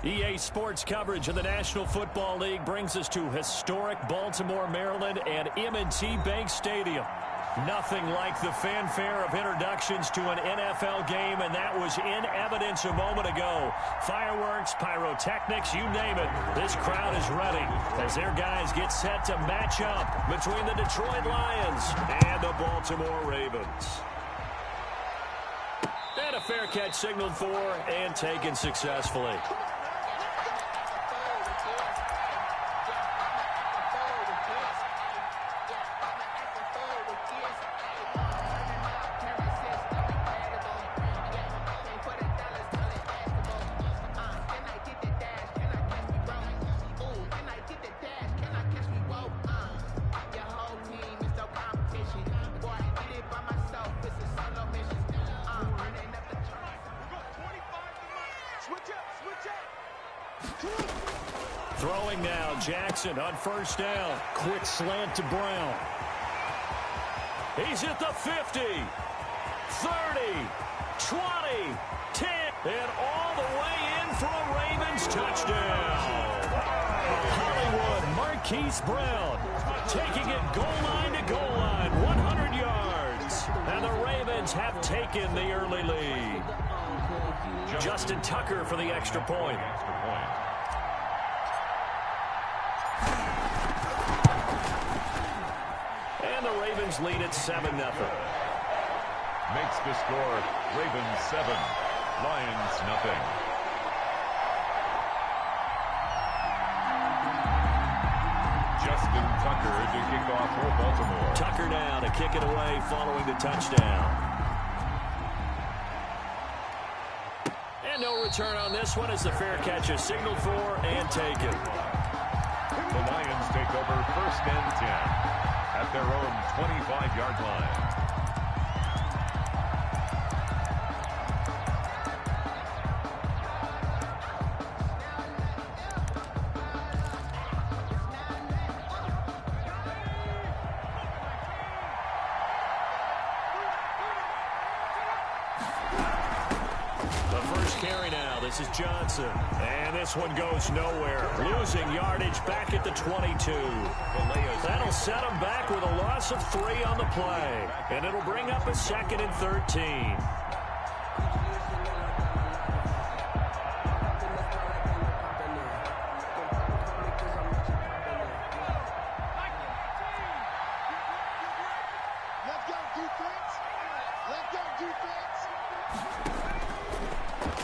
EA Sports coverage of the National Football League brings us to historic Baltimore, Maryland, and M&T Bank Stadium. Nothing like the fanfare of introductions to an NFL game, and that was in evidence a moment ago. Fireworks, pyrotechnics, you name it. This crowd is ready as their guys get set to match up between the Detroit Lions and the Baltimore Ravens. And a fair catch signaled for and taken successfully. Throwing now, Jackson on first down. Quick slant to Brown. He's at the 50, 30, 20, 10, and all the way in for a Ravens touchdown. Hollywood Marquise Brown taking it goal line to goal line, 100 yards. And the Ravens have taken the early lead. Justin Tucker for the extra point. And the Ravens lead at 7-0. Makes the score Ravens 7, Lions nothing. Justin Tucker to kick off for Baltimore. Tucker now to kick it away following the touchdown. And no return on this one as the fair catch is signaled for and taken. The Lions take over first and 10 at their own 25-yard line. Carry now. This is Johnson. And this one goes nowhere. Losing yardage back at the 22. That'll set him back with a loss of 3 on the play. And it'll bring up a 2nd and 13.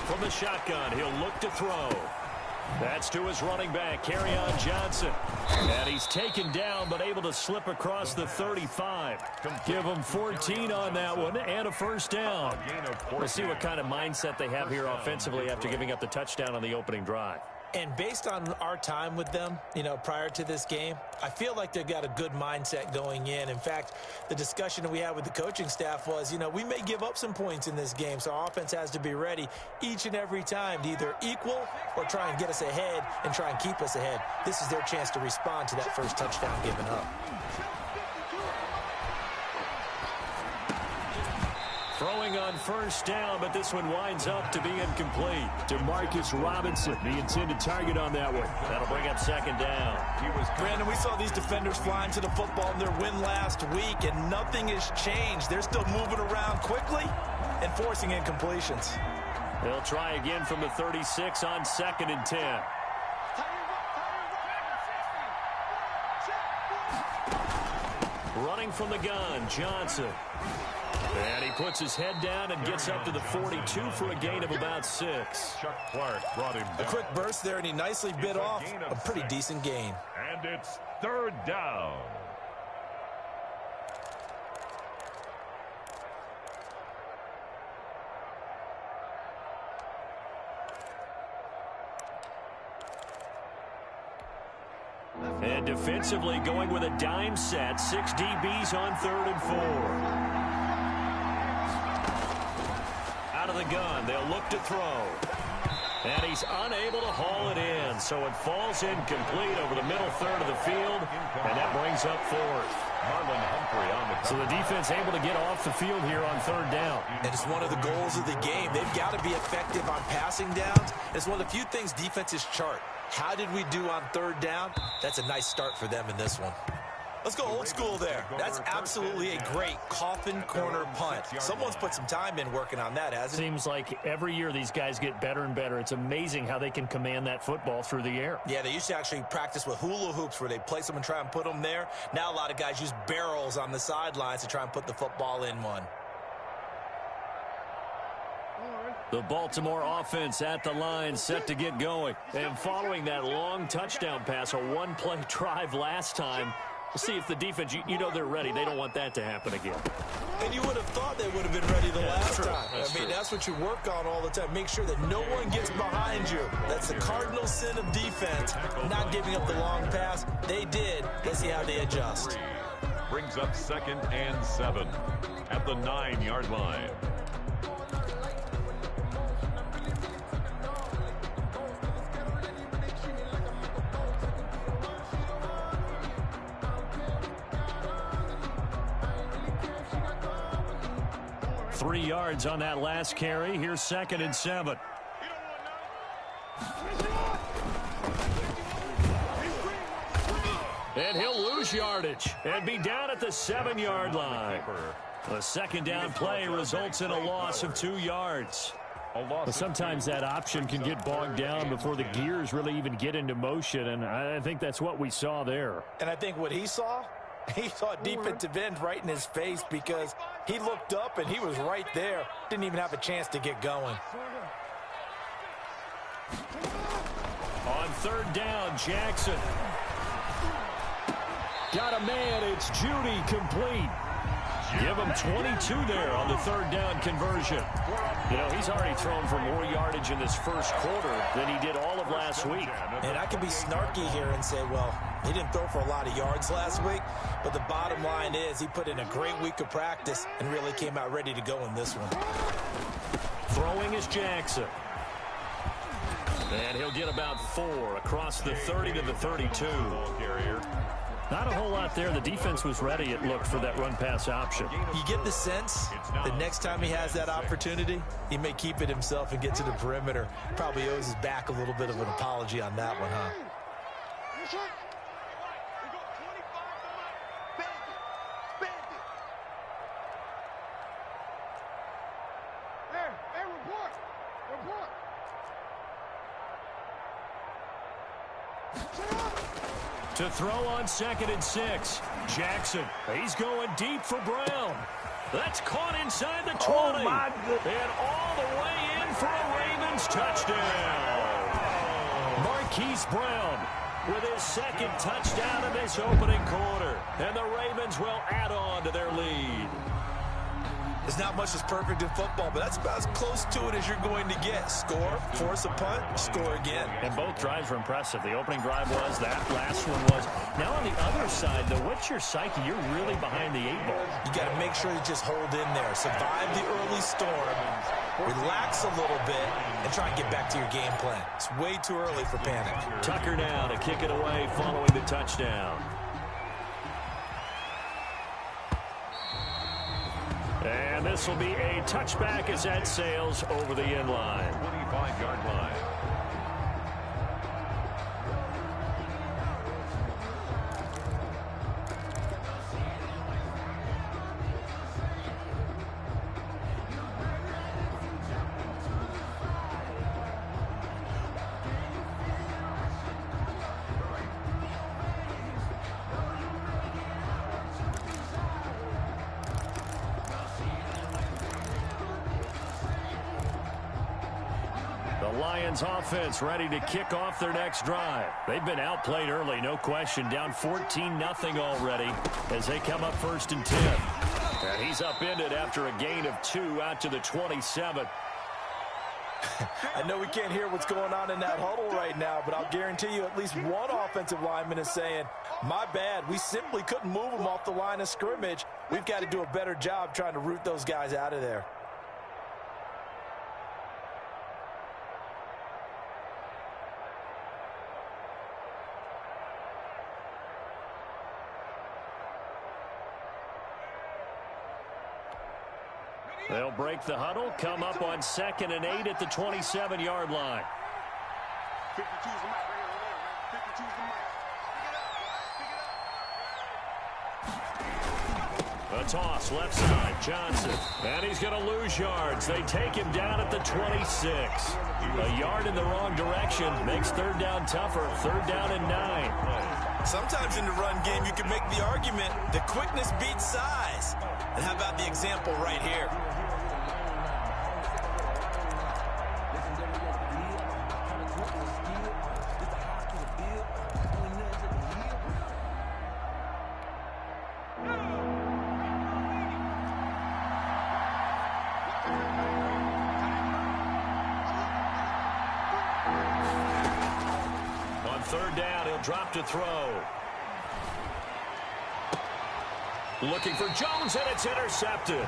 From the shotgun, he'll look to throw. That's to his running back, Kerryon Johnson. And he's taken down, but able to slip across the 35. Give him 14 on that one and a first down. We'll see what kind of mindset they have here offensively after giving up the touchdown on the opening drive. And based on our time with them, prior to this game, I feel like they've got a good mindset going in. In fact, the discussion that we had with the coaching staff was, we may give up some points in this game, so our offense has to be ready each and every time to either equal or try and get us ahead and try and keep us ahead. This is their chance to respond to that first touchdown given up. Throwing on first down, but this one winds up to be incomplete. Demarcus Robinson, the intended target on that one. That'll bring up 2nd down. Brandon, we saw these defenders flying to the football in their win last week, and nothing has changed. They're still moving around quickly and forcing incompletions. They'll try again from the 36 on 2nd and 10. Running from the gun, Johnson. And he puts his head down and gets up to the 42 for a gain of about 6. Chuck Clark brought him down. A quick burst there, and he nicely bit off a pretty decent gain. And it's 3rd down. And defensively going with a dime set. 6 DBs on 3rd and 4. Out of the gun, they'll look to throw. And he's unable to haul it in, so it falls incomplete over the middle third of the field, and that brings up 4th. Marlon Humphrey on the So the defense able to get off the field here on third down. And it's one of the goals of the game. They've got to be effective on passing downs. It's one of the few things defenses chart. How did we do on third down? That's a nice start for them in this one. Let's go old school there. That's absolutely a great coffin corner punt. Someone's put some time in working on that, hasn't it? Seems like every year these guys get better and better. It's amazing how they can command that football through the air. Yeah, they used to actually practice with hula hoops where they place them and try and put them there. Now a lot of guys use barrels on the sidelines to try and put the football in one. The Baltimore offense at the line set to get going. And following that long touchdown pass, a one-play drive last time, we'll see if the defense, you know they're ready. They don't want that to happen again. And you would have thought they would have been ready the last time. That's what you work on all the time. Make sure that no one gets behind you. That's the cardinal sin of defense, not giving up the long pass. They did. Let's see how they adjust. brings up 2nd and 7 at the 9-yard line. Three yards on that last carry. Here's 2nd and 7. And he'll lose yardage and be down at the 7-yard line. The second down play results in a loss of 2 yards. But sometimes that option can get bogged down before the gears really even get into motion, and I think that's what we saw there. And I think what he saw a defensive end right in his face because he looked up and he was right there. Didn't even have a chance to get going. On third down, Jackson. Got a man. It's Judy complete. Give him 22 there on the third down conversion. You know, he's already thrown for more yardage in this first quarter than he did all of last week. And I can be snarky here and say, well, he didn't throw for a lot of yards last week, but the bottom line is he put in a great week of practice and really came out ready to go in this one. Throwing is Jackson. And he'll get about 4 across the 30 to the 32. Not a whole lot there. The defense was ready, it looked, for that run-pass option. You get the sense the next time he has that opportunity, he may keep it himself and get to the perimeter. Probably owes his back a little bit of an apology on that one, huh? To throw on 2nd and 6. Jackson, he's going deep for Brown. That's caught inside the 20. Oh, my goodness. And all the way in for a Ravens touchdown. Marquise Brown with his 2nd touchdown in this opening quarter. And the Ravens will add on to their lead. There's not much that's perfect in football, but that's about as close to it as you're going to get. Score, force a punt, score again. And both drives were impressive. The opening drive was, that last one was. Now on the other side, though, what's your psyche? You're really behind the 8-ball. You got to make sure you just hold in there. Survive the early storm, relax a little bit, and try and get back to your game plan. It's way too early for panic. Tucker now to kick it away following the touchdown. And this will be a touchback as that sails over the end line. 25-yard line. Lions offense ready to kick off their next drive. They've been outplayed early, no question. Down 14-0 already as they come up 1st and 10. And he's upended after a gain of 2 out to the 27. I know we can't hear what's going on in that huddle right now, but I'll guarantee you at least one offensive lineman is saying, my bad, we simply couldn't move them off the line of scrimmage. We've got to do a better job trying to root those guys out of there. They'll break the huddle, come up on 2nd and 8 at the 27-yard line. 52's the mic right here, right? 52's the mic. A toss, left side, Johnson. And he's going to lose yards. They take him down at the 26. A yard in the wrong direction makes third down tougher. Third down and 9. Sometimes in the run game, you can make the argument that quickness beats size. And how about the example right here? Third down, he'll drop to throw. Looking for Jones, and it's intercepted.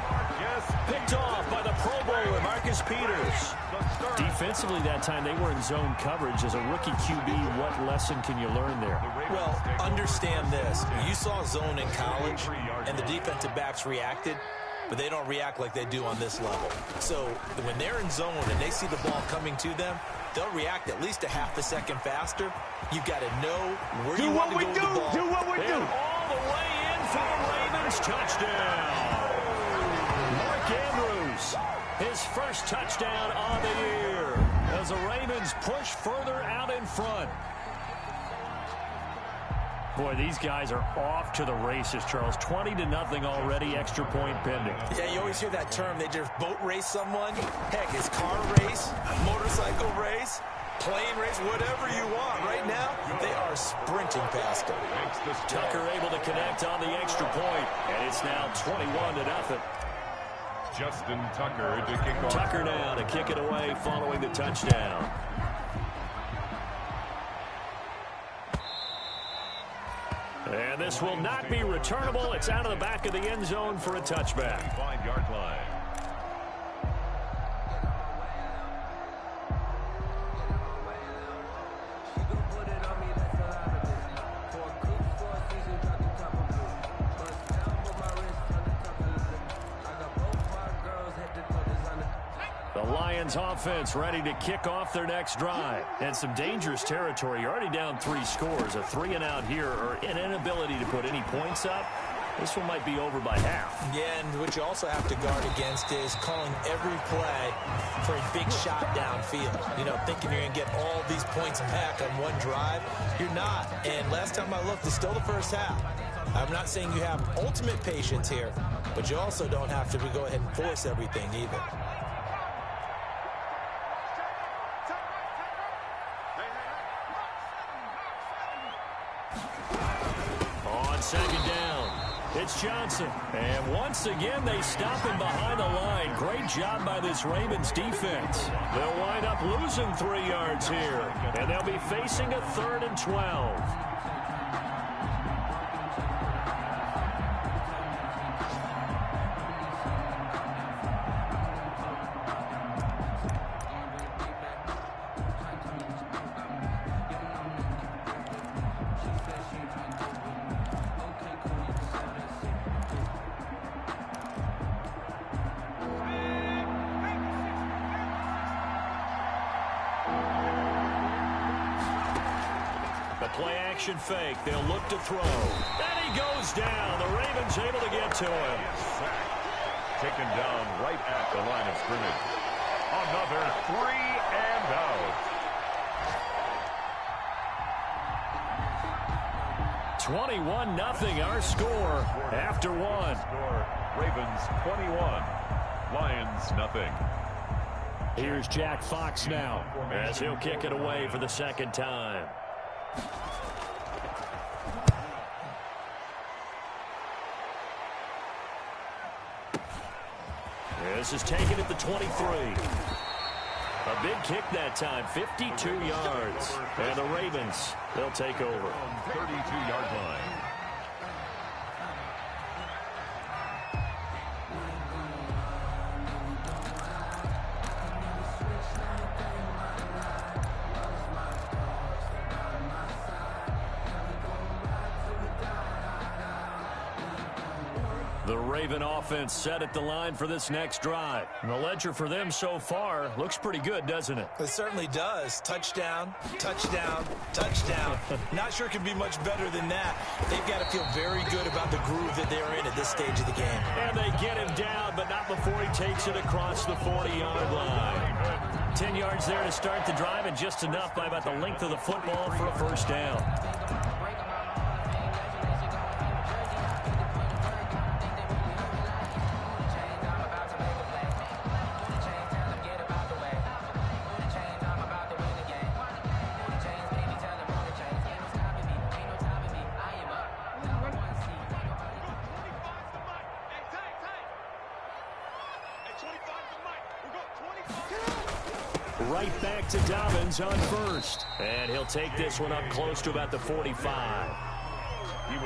Picked off by the Pro Bowler, Marcus Peters. Defensively that time, they were in zone coverage. As a rookie QB, what lesson can you learn there? Well, understand this. You saw zone in college, and the defensive backs reacted, but they don't react like they do on this level. So when they're in zone and they see the ball coming to them, they'll react at least a half a second faster. You've got to know where you want to go with the ball. Do what we do. All the way in for the Ravens touchdown. Mark Andrews, his first touchdown on the year as the Ravens push further out in front. Boy, these guys are off to the races, Charles. 20-0 already, extra point pending. Yeah, you always hear that term. They just boat race someone. Heck, it's car race, motorcycle race, plane race, whatever you want. Right now, they are sprinting past them. Tucker able to connect on the extra point, and it's now 21-0. Justin Tucker to kick off. Tucker now to kick it away following the touchdown. And this will not be returnable. It's out of the back of the end zone for a touchback. 5-yard line. The Lions offense ready to kick off their next drive. And some dangerous territory. You're already down 3 scores. A 3-and-out here, or an inability to put any points up. This one might be over by half. Yeah, and what you also have to guard against is calling every play for a big shot downfield. You know, thinking you're going to get all these points back on one drive. You're not. And last time I looked, it's still the first half. I'm not saying you have ultimate patience here, but you also don't have to go ahead and force everything either. On second down, it's Johnson. And once again, they stop him behind the line. Great job by this Ravens defense. They'll wind up losing 3 yards here. And they'll be facing a 3rd and 12. Play-action fake. They'll look to throw. And he goes down. The Ravens able to get to him. Taken down right at the line of scrimmage. Another 3-and-out. 21-0 our score after one. Ravens 21. Lions nothing. Here's Jack Fox now as he'll kick it away for the second time. This is taken at the 23. A big kick that time, 52 yards. And the Ravens, they'll take over. 32-yard line. The Raven offense set at the line for this next drive. And the ledger for them so far looks pretty good, doesn't it? It certainly does. Touchdown, touchdown, touchdown. Not sure it can be much better than that. They've got to feel very good about the groove that they're in at this stage of the game. And they get him down, but not before he takes it across the 40-yard line. 10 yards there to start the drive, and just enough by about the length of the football for a first down. Right back to Dobbins on first. And he'll take this one up close to about the 45.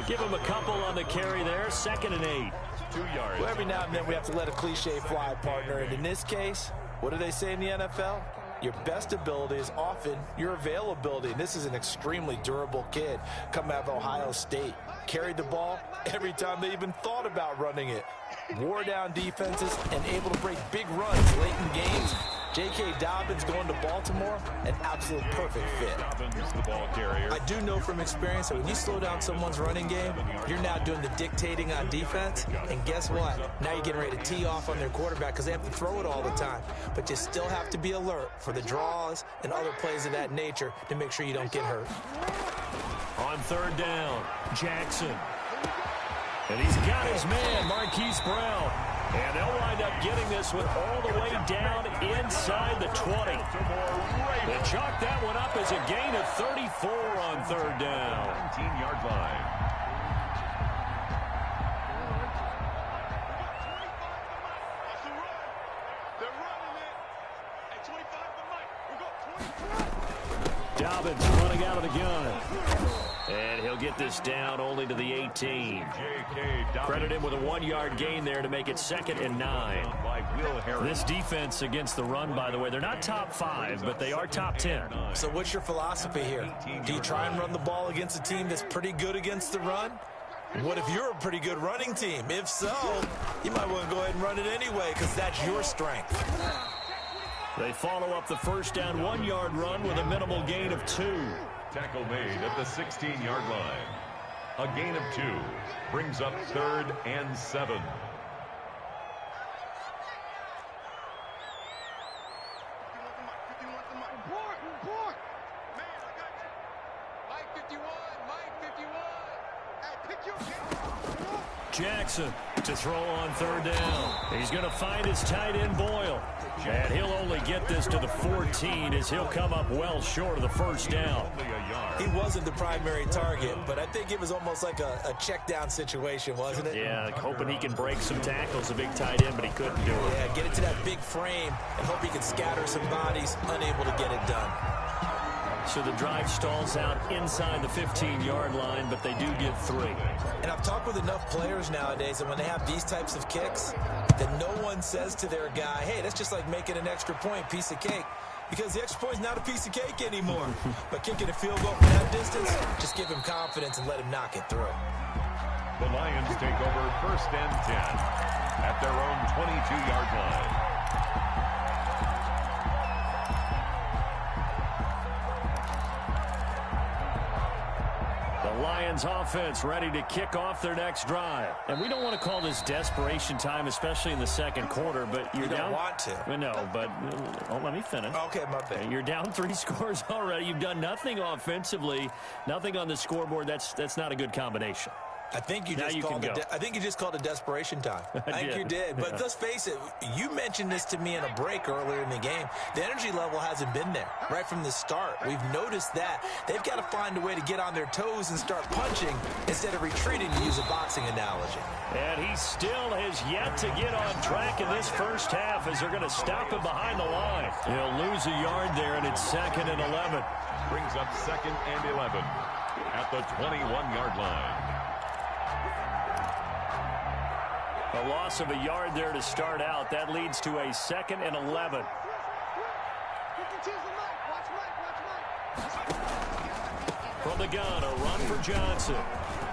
Give him a couple on the carry there. 2nd and 8. 2 yards. Well, every now and then we have to let a cliche fly, partner. And in this case, what do they say in the NFL? Your best ability is often your availability. And this is an extremely durable kid coming out of Ohio State. Carried the ball every time they even thought about running it. Wore down defenses and able to break big runs late in games. J.K. Dobbins going to Baltimore, an absolute perfect fit. Dobbins, the ball carrier. I do know from experience that when you slow down someone's running game, you're now doing the dictating on defense. And guess what? Now you're getting ready to tee off on their quarterback because they have to throw it all the time. But you still have to be alert for the draws and other plays of that nature to make sure you don't get hurt. On 3rd down, Jackson. And he's got his man, Marquise Brown. And they'll wind up getting this one all the way down inside the 20. They chalk that one up as a gain of 34 on 3rd down. 19-yard line. Dobbins running out of the gun. And he'll get this down only to the 18. Credit him with a 1-yard gain there to make it 2nd and 9. This defense against the run, by the way, they're not top 5, but they are top 10. So what's your philosophy here? Do you try and run the ball against a team that's pretty good against the run? What if you're a pretty good running team? If so, you might want to go ahead and run it anyway because that's your strength. They follow up the first down 1-yard run with a minimal gain of 2. Tackle made at the 16-yard line. A gain of 2 brings up 3rd and 7. Jackson to throw on 3rd down. He's going to find his tight end, Boyle. And he'll only get this to the 14 as he'll come up well short of the first down. He wasn't the primary target, but I think it was almost like a check down situation, wasn't it? Yeah, like hoping he can break some tackles, a big tight end, but he couldn't do it. Yeah, get it to that big frame and hope he can scatter some bodies, unable to get it done. So the drive stalls out inside the 15-yard line, but they do get 3. And I've talked with enough players nowadays that when they have these types of kicks, that no one says to their guy, hey, that's just like making an extra point, piece of cake. Because the extra point is not a piece of cake anymore. But kicking a field goal from that distance, just give him confidence and let him knock it through. The Lions take over 1st and 10 at their own 22-yard line. Lions offense ready to kick off their next drive. And we don't want to call this desperation time, especially in the 2nd quarter, but you're down. Don't want to. No, but let me finish. Okay, my bad. You're down 3 scores already. You've done nothing offensively, nothing on the scoreboard. That's not a good combination. I think you just called it desperation time. I think you did. But let's face it, you mentioned this to me in a break earlier in the game. The energy level hasn't been there right from the start. We've noticed that. They've got to find a way to get on their toes and start punching instead of retreating, to use a boxing analogy. And he still has yet to get on track in this first half as they're going to stop him behind the line. He'll lose a yard there, and it's 2nd and 11. Brings up 2nd and 11 at the 21-yard line. A loss of a yard there to start out. That leads to a 2nd and 11. From the gun, a run for Johnson.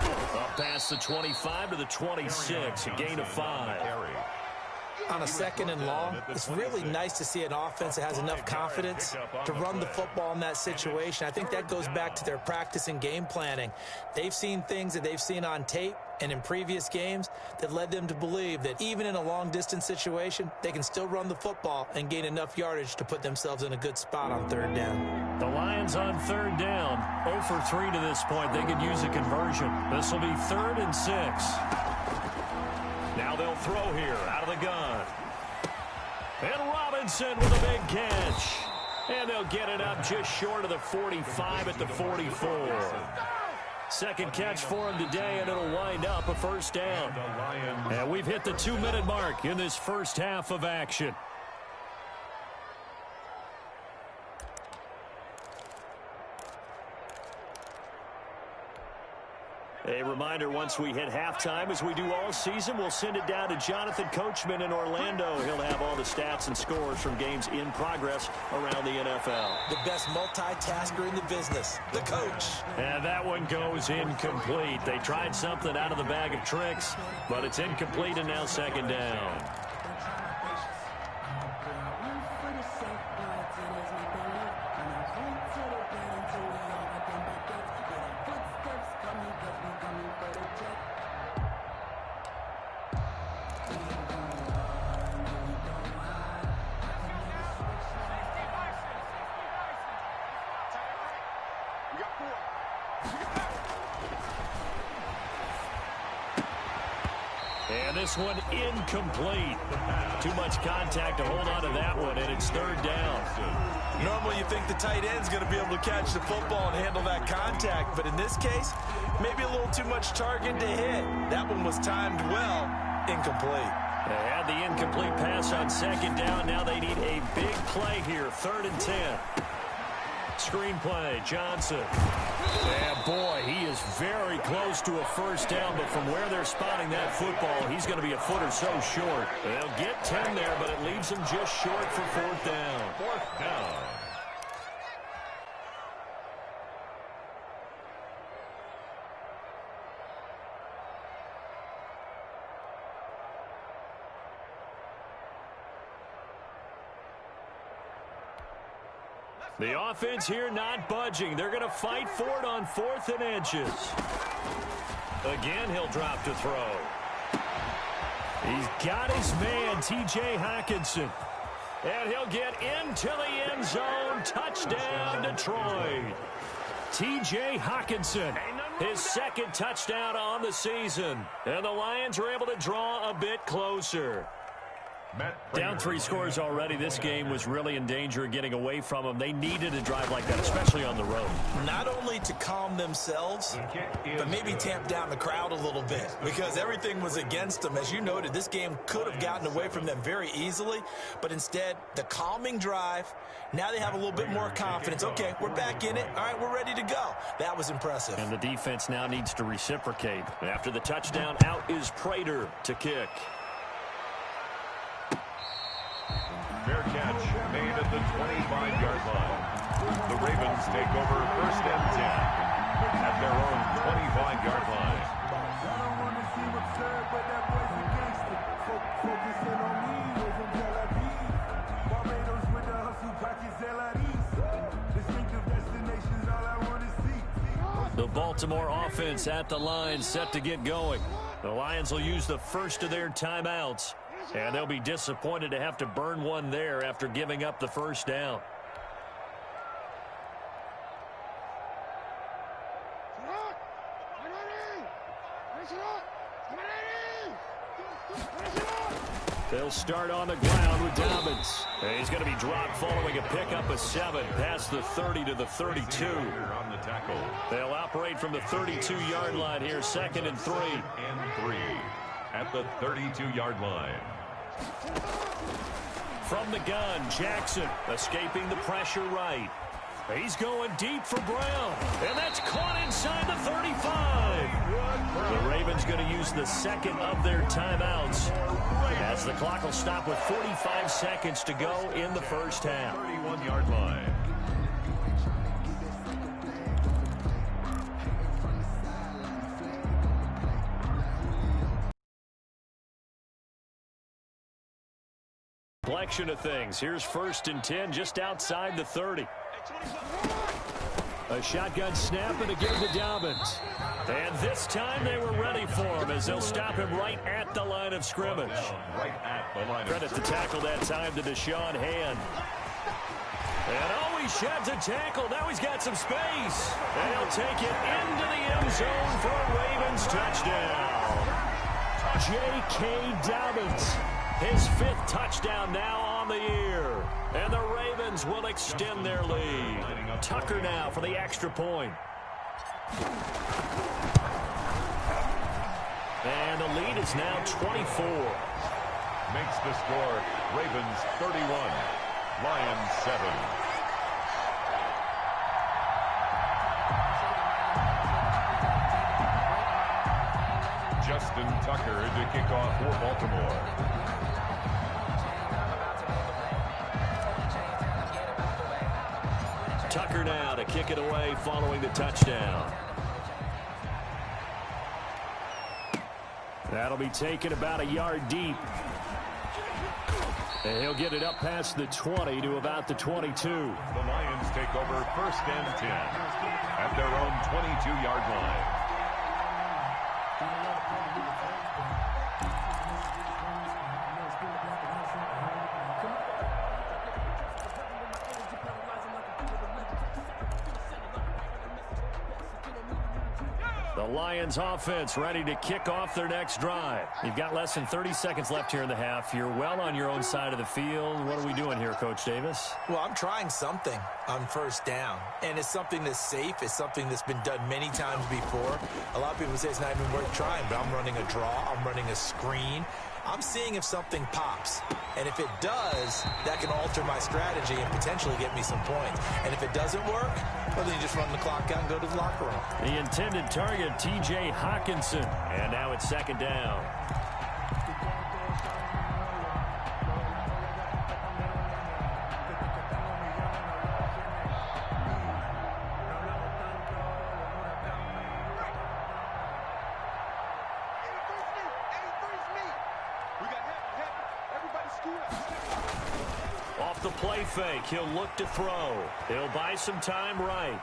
Up past the 25 to the 26, a gain of 5. On a 2nd and long, it's really nice to see an offense that has enough confidence to run the football in that situation. I think that goes back to their practice and game planning. They've seen things that they've seen on tape and in previous games that led them to believe that even in a long-distance situation, they can still run the football and gain enough yardage to put themselves in a good spot on 3rd down. The Lions on 3rd down, 0 for 3 to this point. They could use a conversion. This will be 3rd and 6. Now they'll throw here out of the gun. And Robinson with a big catch. And they'll get it up just short of the 45 at the 44. Second catch for him today, and it'll wind up a 1st down. And we've hit the 2-minute mark in this first half of action. A reminder, once we hit halftime, as we do all season, we'll send it down to Jonathan Coachman in Orlando. He'll have all the stats and scores from games in progress around the NFL. The best multitasker in the business, the coach. And that one goes incomplete. They tried something out of the bag of tricks, but it's incomplete and now 2nd down. And this one incomplete. Too much contact to hold on to that one, and it's 3rd down. Normally you think the tight end's going to be able to catch the football and handle that contact, but in this case, maybe a little too much target to hit. That one was timed well, incomplete. They had the incomplete pass on 2nd down. Now they need a big play here, 3rd and 10. Screenplay, Johnson. And boy, he is very close to a 1st down, but from where they're spotting that football, he's going to be a foot or so short. They'll get 10 there, but it leaves him just short for 4th down. 4th down. The offense here not budging. They're going to fight for it on 4th and inches. Again, he'll drop to throw. He's got his man, T.J. Hockenson. And he'll get into the end zone. Touchdown, Detroit. T.J. Hockenson, his 2nd touchdown on the season. And the Lions are able to draw a bit closer. Down 3 scores already. This game was really in danger of getting away from them. They needed a drive like that, especially on the road. Not only to calm themselves, but maybe tamp down the crowd a little bit, because everything was against them. As you noted, this game could have gotten away from them very easily, but instead, the calming drive, now they have a little bit more confidence. Okay, we're back in it. All right, we're ready to go. That was impressive. And the defense now needs to reciprocate. After the touchdown, out is Prater to kick. Fair catch made at the 25-yard line. The Ravens take over 1st and 10 at their own 25-yard line. I don't want to seem absurd, but that boy's a gangster. Focusing on me, we're from Tel Aviv. Barbados with the hustle, pockets LREs. Distinctive destinations, all I want to see. The Baltimore offense at the line, set to get going. The Lions will use the first of their timeouts. And they'll be disappointed to have to burn one there after giving up the 1st down. They'll start on the ground with Dobbins. And he's going to be dropped following a pickup of 7 past the 30 to the 32. On the tackle. They'll operate from the 32-yard line here, 2nd and 3. And 3 at the 32-yard line. From the gun, Jackson escaping the pressure right. He's going deep for Brown, and that's caught inside the 35. The Ravens going to use the 2nd of their timeouts as the clock will stop with 45 seconds to go in the 1st half. 31-yard line. selection of things. Here's 1st and 10 just outside the 30. A shotgun snap and a give to Dobbins. And this time they were ready for him as they'll stop him right at the line of scrimmage. Right at the line of Credit the tackle that time to Deshaun Hand. And oh, he sheds a tackle. Now he's got some space. And he'll take it into the end zone for a Ravens touchdown. J.K. Dobbins, his 5th touchdown now on the year. And the Ravens will extend their lead. Tucker now for the extra point. And the lead is now 24. Makes the score Ravens 31, Lions 7. Justin Tucker to kick off for Baltimore. Tucker now to kick it away following the touchdown. That'll be taken about a yard deep. And he'll get it up past the 20 to about the 22. The Lions take over 1st and 10 at their own 22-yard line. The Lions offense ready to kick off their next drive. You've got less than 30 seconds left here in the half. You're well on your own side of the field. What are we doing here, Coach Davis? Well, I'm trying something on 1st down, and it's something that's safe. It's something that's been done many times before. A lot of people say it's not even worth trying, but I'm running a draw. I'm running a screen. I'm seeing if something pops. And if it does, that can alter my strategy and potentially get me some points. And if it doesn't work, well, then you just run the clock out and go to the locker room. The intended target, T.J. Hawkinson. And now it's 2nd down. Off the play fake, he'll look to throw. He'll buy some time right.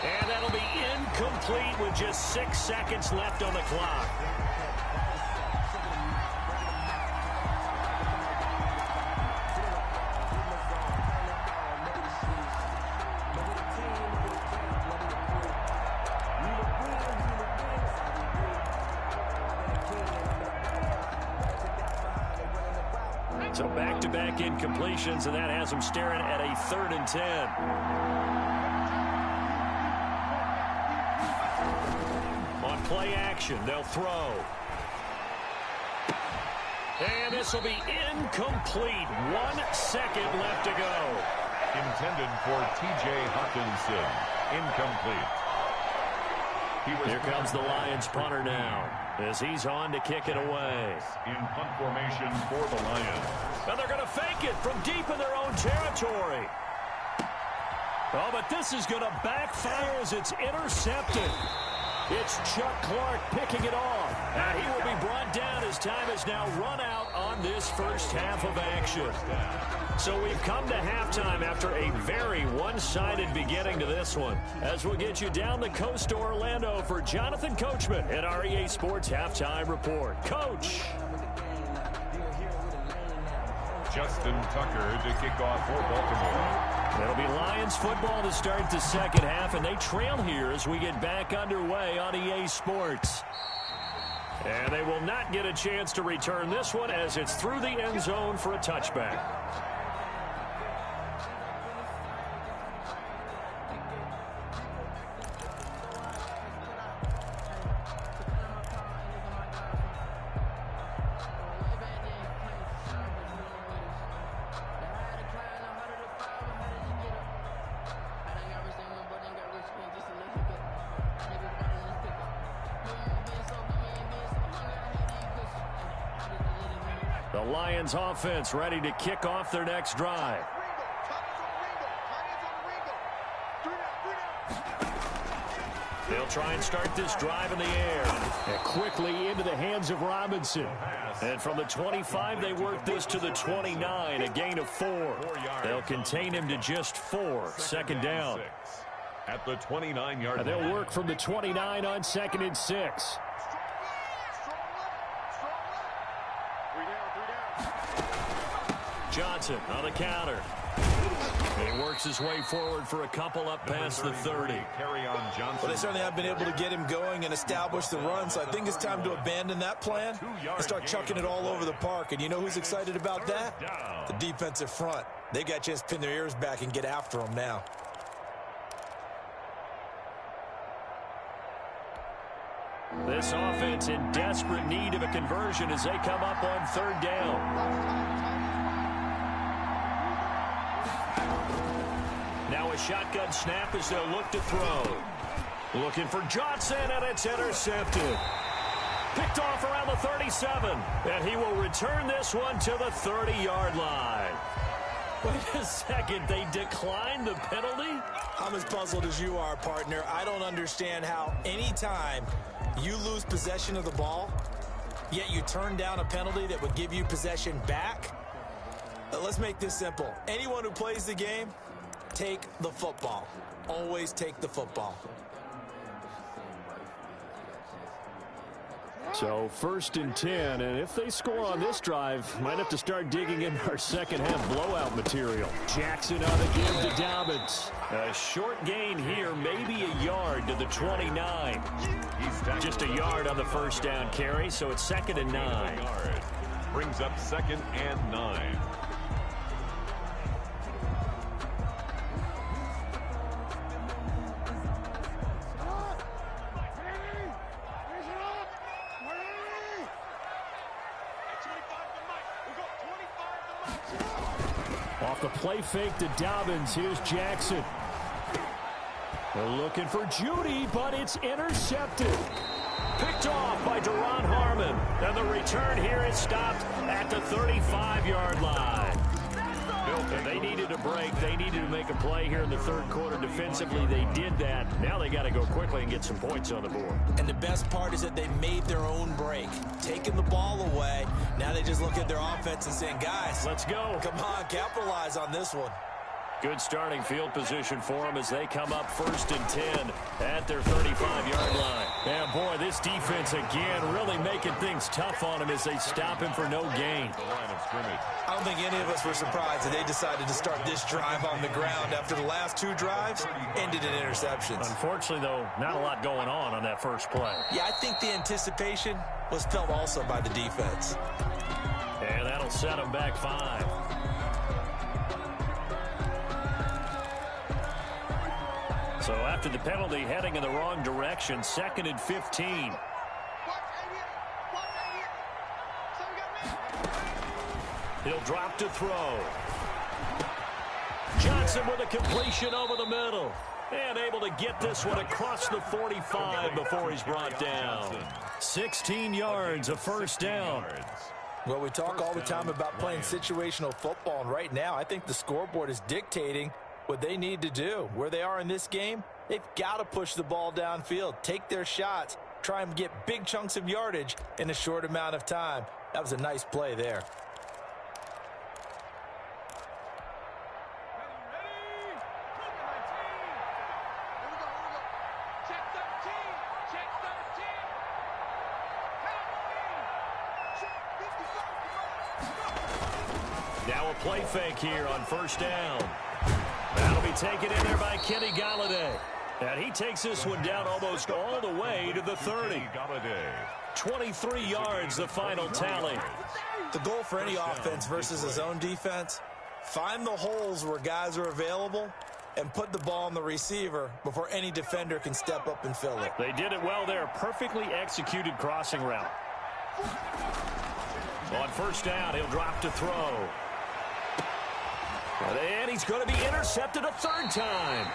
And that'll be incomplete with just 6 seconds left on the clock. So back-to-back incompletions, and that has him staring at a 3rd and 10. On play action, they'll throw. And this will be incomplete. 1 second left to go. Intended for T.J. Hawkinson. Incomplete. Here comes the Lions punter now as he's on to kick it away. In punt formation for the Lions. And they're going to fake it from deep in their own territory. Oh, but this is going to backfire as it's intercepted. It's Chuck Clark picking it off. And he will be brought down as time has now run out on this first half of action. So we've come to halftime after a very one-sided beginning to this one. As we'll get you down the coast to Orlando for Jonathan Coachman at our EA Sports Halftime Report. Coach. Justin Tucker to kick off for Baltimore. It'll be Lions football to start the second half, and they trail here as we get back underway on EA Sports. And they will not get a chance to return this one as it's through the end zone for a touchback. The Lions offense ready to kick off their next drive. They'll try and start this drive in the air. And quickly into the hands of Robinson. And from the 25, they work this to the 29, a gain of 4. They'll contain him to just 4. Second down. At the 29-yard line. They'll work from the 29 on 2nd and 6. Johnson on the counter. He works his way forward for a couple up past the 30. Carry on Johnson. Well, they certainly have been able to get him going and establish the run, so I think it's time to abandon that plan and start chucking it all over the park. And you know who's excited about that? The defensive front. They got a chance to pin their ears back and get after him now. This offense in desperate need of a conversion as they come up on 3rd down. Now a shotgun snap as they'll look to throw. Looking for Johnson, and it's intercepted. Picked off around the 37, and he will return this one to the 30-yard line. Wait a second, they declined the penalty? I'm as puzzled as you are, partner. I don't understand how any time you lose possession of the ball, yet you turn down a penalty that would give you possession back. Let's make this simple. Anyone who plays the game, take the football. Always take the football. So 1st and 10, and if they score on this drive, might have to start digging in our second half blowout material. Jackson on the give to Dobbins. A short gain here, maybe a yard to the 29. Just a yard on the 1st down carry, so it's 2nd and 9. Brings up 2nd and 9. Off the play fake to Dobbins, here's Jackson. They're looking for Judy, but it's intercepted. Picked off by Duron Harmon. And the return here is stopped at the 35-yard line. They needed a break. They needed to make a play here in the 3rd quarter defensively. They did that. Now they got to go quickly and get some points on the board. And the best part is that they made their own break. Taking the ball away. Now they just look at their offense and saying, guys, let's go. Come on, capitalize on this one. Good starting field position for them as they come up 1st and 10 at their 35-yard line. And boy, this defense again really making things tough on him as they stop him for no gain. I don't think any of us were surprised that they decided to start this drive on the ground after the last 2 drives ended in interceptions. Unfortunately, though, not a lot going on that first play. Yeah, I think the anticipation was felt also by the defense. And that'll set them back 5. So after the penalty, heading in the wrong direction, 2nd and 15. He'll drop to throw. Johnson with a completion over the middle. And able to get this one across the 45 before he's brought down. 16 yards, a 1st down. Well, we talk all the time about playing situational football, and right now I think the scoreboard is dictating what they need to do. Where they are in this game, they've got to push the ball downfield, take their shots, try and get big chunks of yardage in a short amount of time. That was a nice play there. Now a play fake here on 1st down. That'll be taken in there by Kenny Galladay. And he takes this one down almost all the way to the 30. 23 yards, the final tally. The goal for any offense versus a zone defense, find the holes where guys are available and put the ball on the receiver before any defender can step up and fill it. They did it well there. Perfectly executed crossing route. On 1st down, he'll drop to throw. And he's going to be intercepted a 3rd time.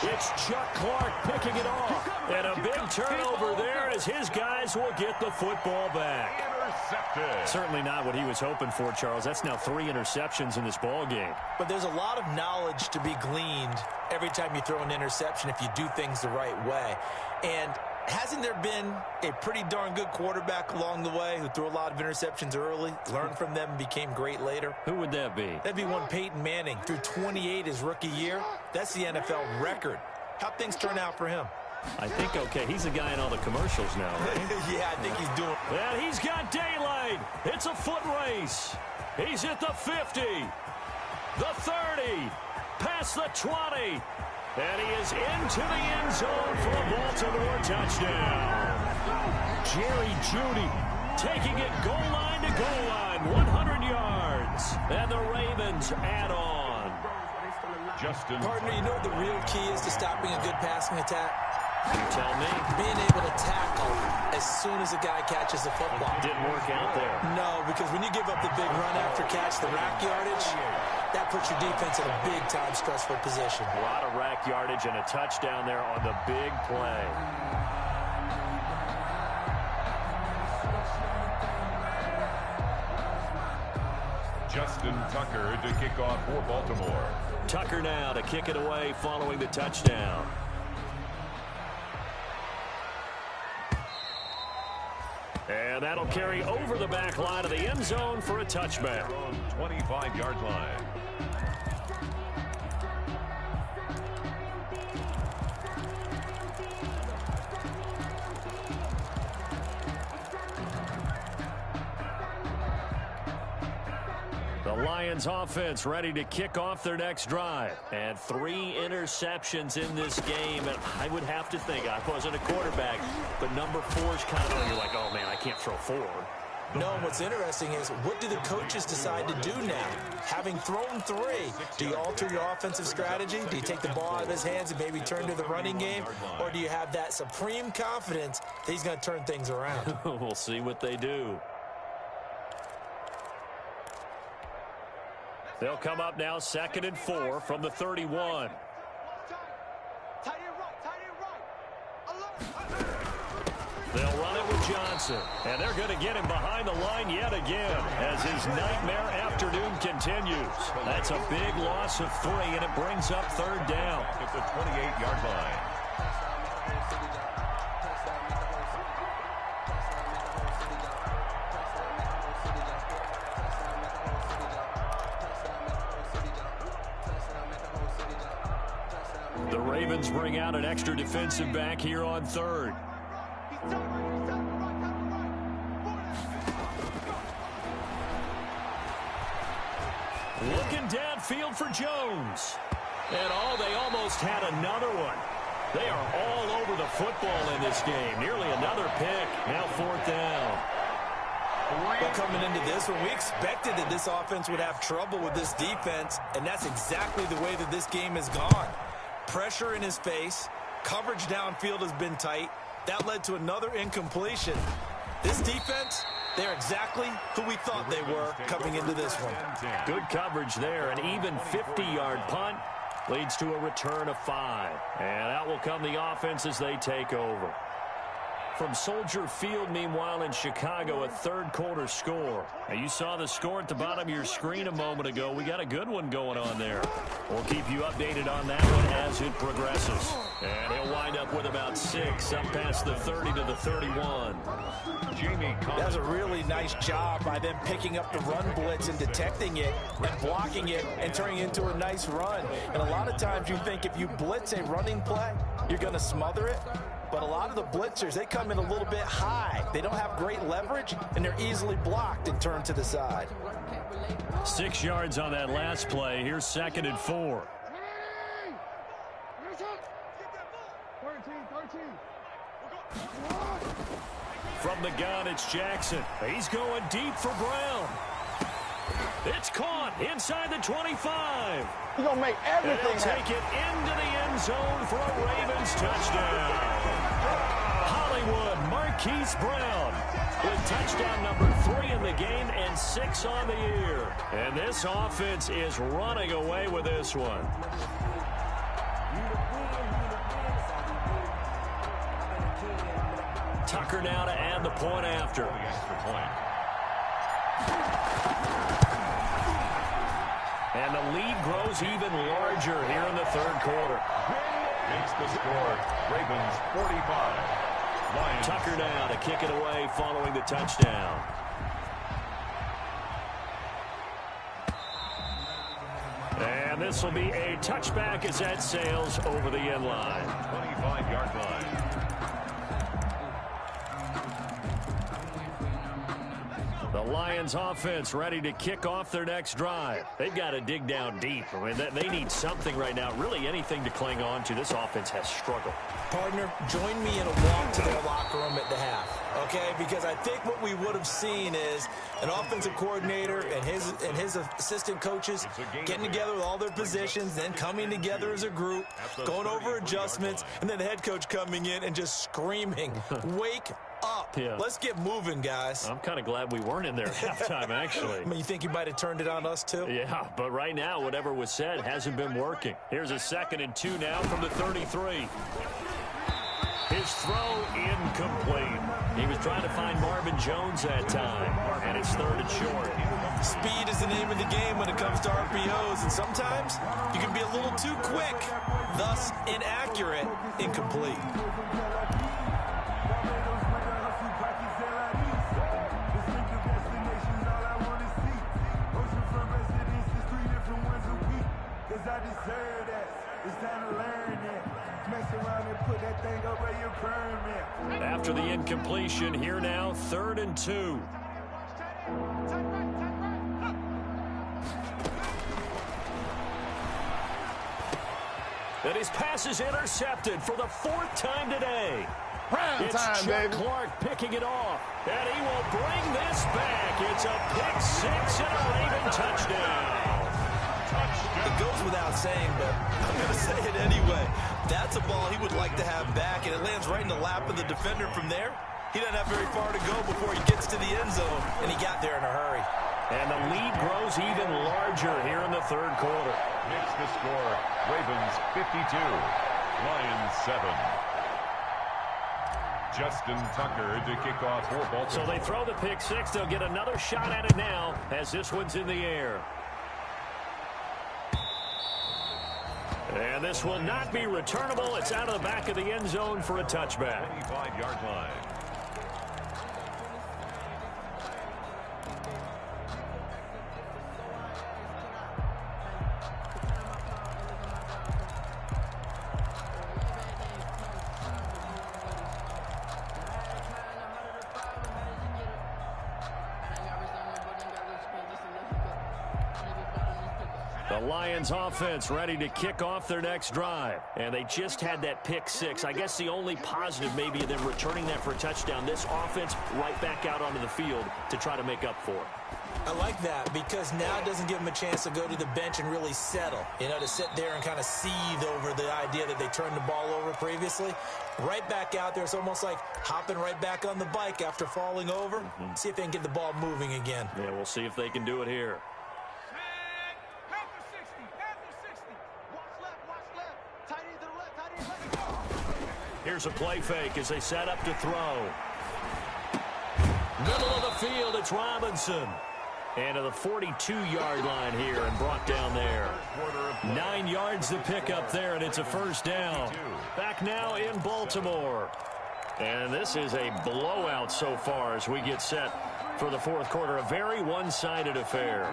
It's Chuck Clark picking it off. And a big turnover there as his guys will get the football back. Intercepted. Certainly not what he was hoping for, Charles. That's now 3 interceptions in this ball game. But there's a lot of knowledge to be gleaned every time you throw an interception if you do things the right way. And hasn't there been a pretty darn good quarterback along the way who threw a lot of interceptions early, learned from them, and became great later? Who would that be? That'd be one Peyton Manning. Threw 28 his rookie year. That's the NFL record. How'd things turn out for him? I think, okay, he's the guy in all the commercials now, right? Yeah, I think he's doing. And he's got daylight. It's a foot race. He's at the 50, the 30, past the 20. And he is into the end zone for a Baltimore touchdown. Jerry Jeudy taking it goal line to goal line, 100 yards. And the Ravens add on. Justin. Partner, you know what the real key is to stopping a good passing attack? You tell me. Being able to tackle as soon as a guy catches the football. Didn't work out there. No, because when you give up the big run after catch, the rack yardage, that puts your defense in a big-time stressful position. A lot of rack yardage and a touchdown there on the big play. Justin Tucker to kick off for Baltimore. Tucker now to kick it away following the touchdown. And that'll carry over the back line of the end zone for a touchback. 25-yard line. The Lions offense ready to kick off their next drive. And 3 interceptions in this game. And I would have to think, I wasn't a quarterback, but number 4 is kind of, you're like, oh man, I can't throw 4. No, and what's interesting is, what do the coaches decide to do now? Having thrown 3, do you alter your offensive strategy? Do you take the ball out of his hands and maybe turn to the running game? Or do you have that supreme confidence that he's going to turn things around? We'll see what they do. They'll come up now 2nd and 4 from the 31. They'll run it with Johnson. And they're going to get him behind the line yet again as his nightmare afternoon continues. That's a big loss of 3, and it brings up 3rd down. At the 28-yard line. The Ravens bring out an extra defensive back here on 3rd. Looking downfield for Jones. And they almost had another one. They are all over the football in this game. Nearly another pick. Now 4th down. Well, coming into this one, we expected that this offense would have trouble with this defense, and that's exactly the way that this game has gone. Pressure in his face. Coverage downfield has been tight. That led to another incompletion. This defense, they're exactly who we thought they were coming into this one. Good coverage there. An even 50-yard punt leads to a return of 5. And out will come the offense as they take over. From Soldier Field, meanwhile, in Chicago, a 3rd quarter score. Now, you saw the score at the bottom of your screen a moment ago. We got a good one going on there. We'll keep you updated on that one as it progresses. And he'll wind up with about 6 up past the 30 to the 31. That's a really nice job by them picking up the run blitz and detecting it and blocking it and turning it into a nice run. And a lot of times you think if you blitz a running play, you're going to smother it. But a lot of the blitzers, they come in a little bit high. They don't have great leverage, and they're easily blocked and turned to the side. 6 yards on that last play. Here's 2nd and 4. From the gun, it's Jackson. He's going deep for Brown. It's caught inside the 25. He's going to make everything happen. Take it into the end zone for a Ravens touchdown. Hollywood Marquise Brown with touchdown number 3 in the game and 6 on the year. And this offense is running away with this one. Tucker now to add the point after. The extra point. And the lead grows even larger here in the third quarter. Makes the score. Ravens 45. Lions. Tucker down to kick it away following the touchdown. And this will be a touchback as that sails over the end line. 25-yard line. The Lions offense ready to kick off their next drive. They've got to dig down deep. I mean, they need something right now, really anything to cling on to. This offense has struggled. Partner, join me in a walk to their locker room at the half, okay? Because I think what we would have seen is an offensive coordinator and his assistant coaches getting together with all their positions, then coming together as a group, going over adjustments, and then the head coach coming in and just screaming, wake up. Yeah. Let's get moving, guys. I'm kind of glad we weren't in there at halftime, actually. I mean, you think you might have turned it on us, too? Yeah, but right now, whatever was said hasn't been working. Here's a 2nd and 2 now from the 33. His throw incomplete. He was trying to find Marvin Jones that time, and it's 3rd and short. Speed is the name of the game when it comes to RPOs, and sometimes you can be a little too quick, thus inaccurate, incomplete. After the incompletion, here now, 3rd and 2. And his pass is intercepted for the 4th time today. It's time, Chuck baby. Clark picking it off, and he will bring this back. It's a pick 6 and a Raven touchdown. It goes without saying, but I'm going to say it anyway. That's a ball he would like to have back, and it lands right in the lap of the defender from there. He doesn't have very far to go before he gets to the end zone, and he got there in a hurry. And the lead grows even larger here in the 3rd quarter. Makes the score. Ravens 52. Lions 7. Justin Tucker to kick off for Baltimore. So they throw the pick 6. They'll get another shot at it now as this one's in the air. And this will not be returnable. It's out of the back of the end zone for a touchback. 25-yard line. The Lions offense ready to kick off their next drive. And they just had that pick 6. I guess the only positive maybe of them returning that for a touchdown. This offense right back out onto the field to try to make up for it. I like that because now it doesn't give them a chance to go to the bench and really settle, to sit there and kind of seethe over the idea that they turned the ball over previously. Right back out there, it's almost like hopping right back on the bike after falling over. See if they can get the ball moving again. Yeah, we'll see if they can do it here. Here's a play fake as they set up to throw. Middle of the field, it's Robinson. And to the 42-yard line here and brought down there. 9 yards to pick up there, and it's a 1st down. Back now in Baltimore. And this is a blowout so far as we get set for the 4th quarter. A very one-sided affair.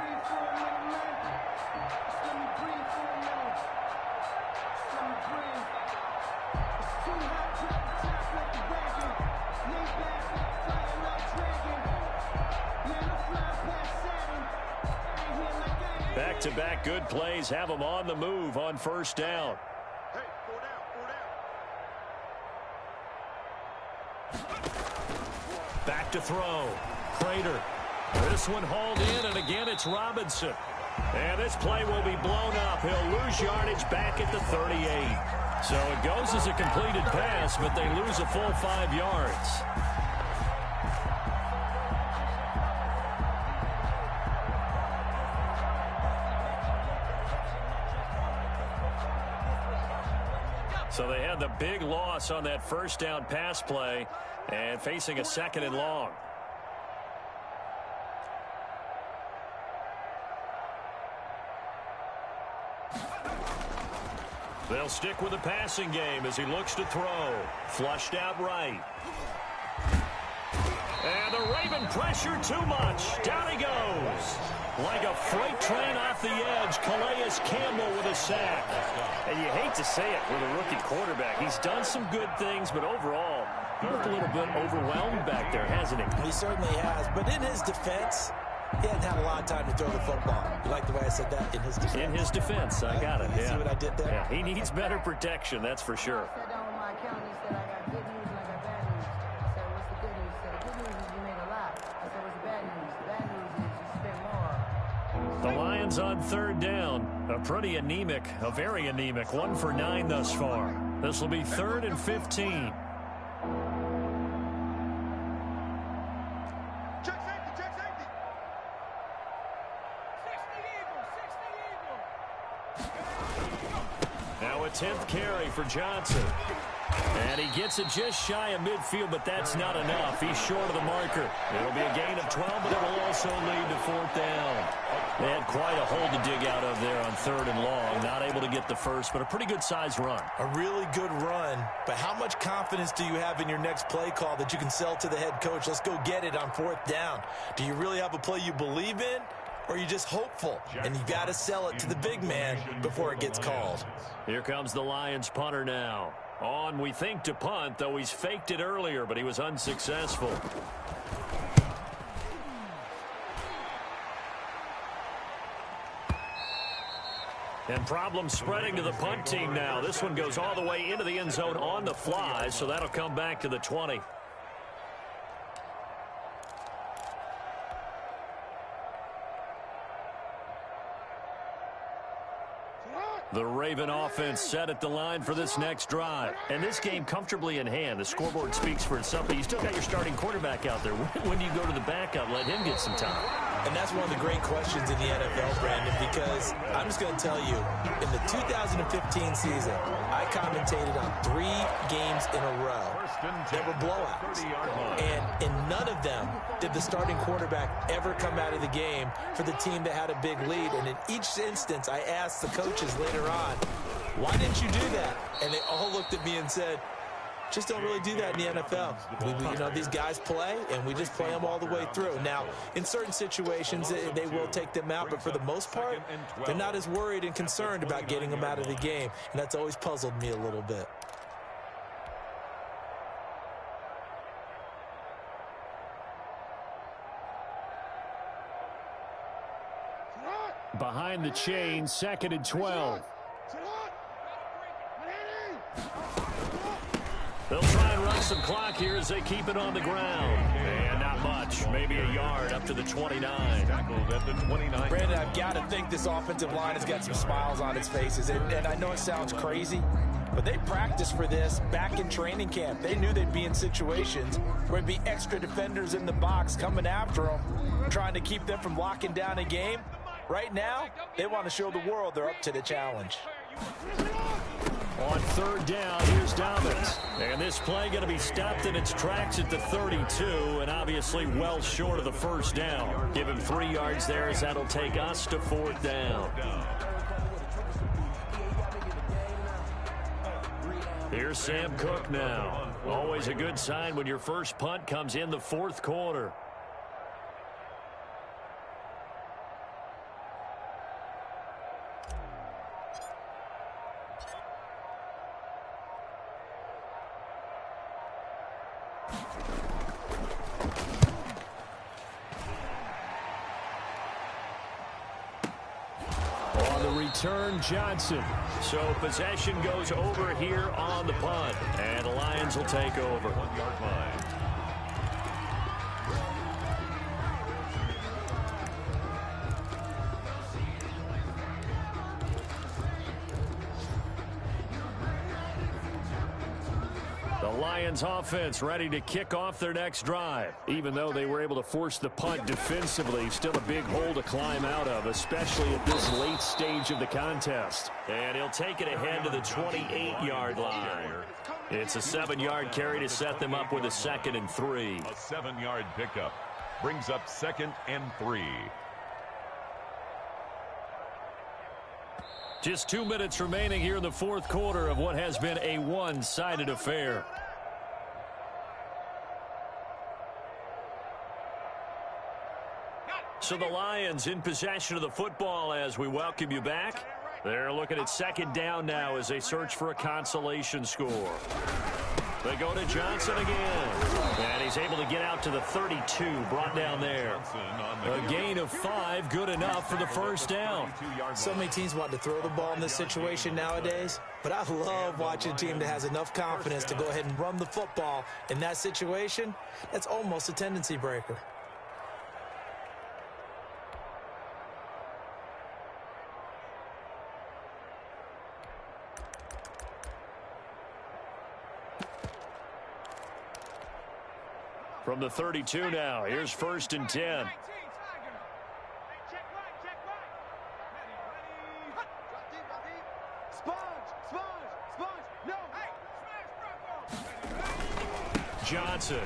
Back-to-back good plays have them on the move on 1st down. Hey, 4 down. Back to throw. Prater. This one hauled in, and again it's Robinson. And this play will be blown up. He'll lose yardage back at the 38. So it goes as a completed pass, but they lose a full 5 yards. So they had the big loss on that first down pass play and facing a 2nd and long. They'll stick with the passing game as he looks to throw. Flushed out right. And the Raven pressure too much. Down he goes. Like a freight train off the edge, Calais Campbell with a sack. And you hate to say it with a rookie quarterback. He's done some good things, but overall, he looked a little bit overwhelmed back there, hasn't he? He certainly has. But in his defense, he hadn't had a lot of time to throw the football. You like the way I said that? In his defense. In his defense, I got it. You see what I did there? Yeah, he needs better protection, that's for sure. I sat down with my accountant. He said, I got good news and I got bad news. I said, what's the good news? He said, the good news is you made a lot. I said, what's the bad news? The bad news is you spent more. The Lions on 3rd down. A pretty anemic, a very anemic 1 for 9 thus far. This will be 3rd and 15. Check safety, check safety. 60 Eagle, 60 Eagle. Now a 10th carry for Johnson. And he gets it just shy of midfield, but that's not enough. He's short of the marker. It'll be a gain of 12, but it'll also lead to 4th down. They had quite a hole to dig out of there on 3rd and long. Not able to get the first, but a pretty good-sized run. A really good run, but how much confidence do you have in your next play call that you can sell to the head coach? Let's go get it on 4th down. Do you really have a play you believe in, or are you just hopeful? And you got to sell it to the big man before it gets called. Here comes the Lions punter now. On, we think, to punt, though he's faked it earlier, but he was unsuccessful. And problems spreading to the punt team now. This one goes all the way into the end zone on the fly, so that'll come back to the 20. The Raven offense set at the line for this next drive. And this game comfortably in hand. The scoreboard speaks for itself, but you still got your starting quarterback out there. When do you go to the backup, let him get some time? And that's one of the great questions in the NFL, Brandon, because I'm just going to tell you, in the 2015 season, I commentated on 3 games in a row that were blowouts. And in none of them did the starting quarterback ever come out of the game for the team that had a big lead. And in each instance, I asked the coaches later on, why didn't you do that? And they all looked at me and said, just don't really do that in the NFL. These guys play, and we just play them all the way through. Now, in certain situations, they will take them out, but for the most part, they're not as worried and concerned about getting them out of the game, and that's always puzzled me a little bit. Behind the chain, 2nd and 12. They'll try and run some clock here as they keep it on the ground. And not much, maybe a yard up to the 29. Tackled at the 29. Brandon, I've got to think this offensive line has got some smiles on its faces. And I know it sounds crazy, but they practiced for this back in training camp. They knew they'd be in situations where there'd be extra defenders in the box coming after them, trying to keep them from locking down a game. Right now, they want to show the world they're up to the challenge. On 3rd down, here's Dobbins. And this play going to be stopped in its tracks at the 32, and obviously well short of the first down. Give him 3 yards there as that'll take us to 4th down. Here's Sam Cook now. Always a good sign when your first punt comes in the 4th quarter. Return Johnson. So possession goes over here on the punt. And the Lions will take over. 1-yard line. The Lions offense ready to kick off their next drive. Even though they were able to force the punt defensively, still a big hole to climb out of, especially at this late stage of the contest. And he'll take it ahead to the 28-yard line. It's a 7-yard carry to set them up with a 2nd and 3. A 7-yard pickup brings up 2nd and 3. Just 2 minutes remaining here in the fourth quarter of what has been a one-sided affair. So the Lions in possession of the football as we welcome you back. They're looking at 2nd down now as they search for a consolation score. They go to Johnson again. And he's able to get out to the 32, brought down there. A gain of 5, good enough for the first down. So many teams want to throw the ball in this situation nowadays, but I love watching a team that has enough confidence to go ahead and run the football in that situation. That's almost a tendency breaker. From the 32 now, here's 1st and 10. Johnson.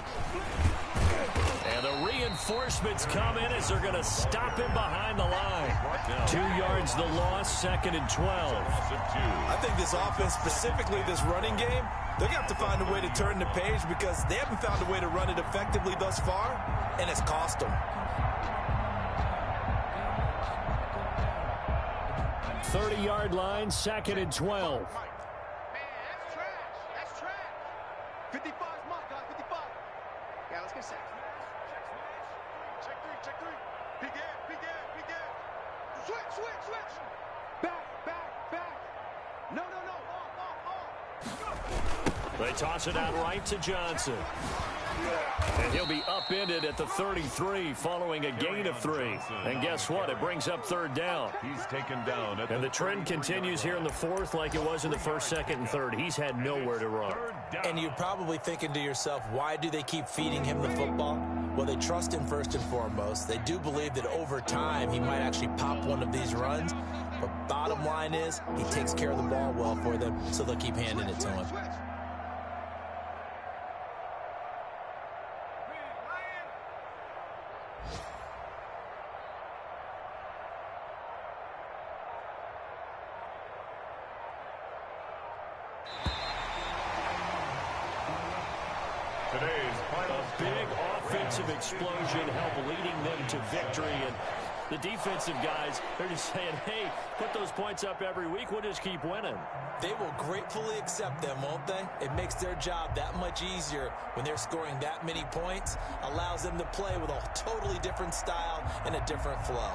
And the reinforcements come in as they're going to stop him behind the line. 2 yards the loss, 2nd and 12. I think this offense, specifically this running game, they're going to have to find a way to turn the page because they haven't found a way to run it effectively thus far, and it's cost them. 30-yard line, 2nd and 12. Man, that's trash. That's trash. 55 is mark, guys. 55. Yeah, let's get set. Check three. Big air. Switch. Back. No. They toss it out right to Johnson. And he'll be upended at the 33 following a gain of 3. And guess what? It brings up 3rd down. He's taken down. And the trend continues here in the 4th like it was in the 1st, 2nd, and 3rd. He's had nowhere to run. And you're probably thinking to yourself, why do they keep feeding him the football? Well, they trust him first and foremost. They do believe that over time he might actually pop one of these runs. But bottom line is he takes care of the ball well for them, so they'll keep handing it to him. Today's final Big offensive explosion help leading them to victory. And the defensive guys, they're just saying, hey, put those points up every week. We'll just keep winning. They will gratefully accept them, won't they? It makes their job that much easier when they're scoring that many points. Allows them to play with a totally different style and a different flow.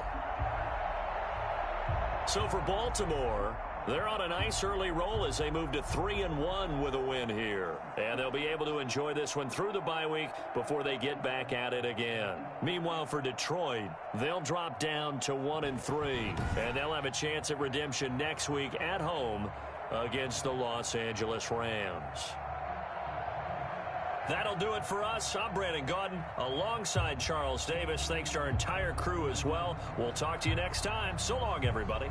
So for Baltimore, they're on a nice early roll as they move to 3-1 with a win here. And they'll be able to enjoy this one through the bye week before they get back at it again. Meanwhile, for Detroit, they'll drop down to 1-3. And they'll have a chance at redemption next week at home against the Los Angeles Rams. That'll do it for us. I'm Brandon Gaudin alongside Charles Davis. Thanks to our entire crew as well. We'll talk to you next time. So long, everybody.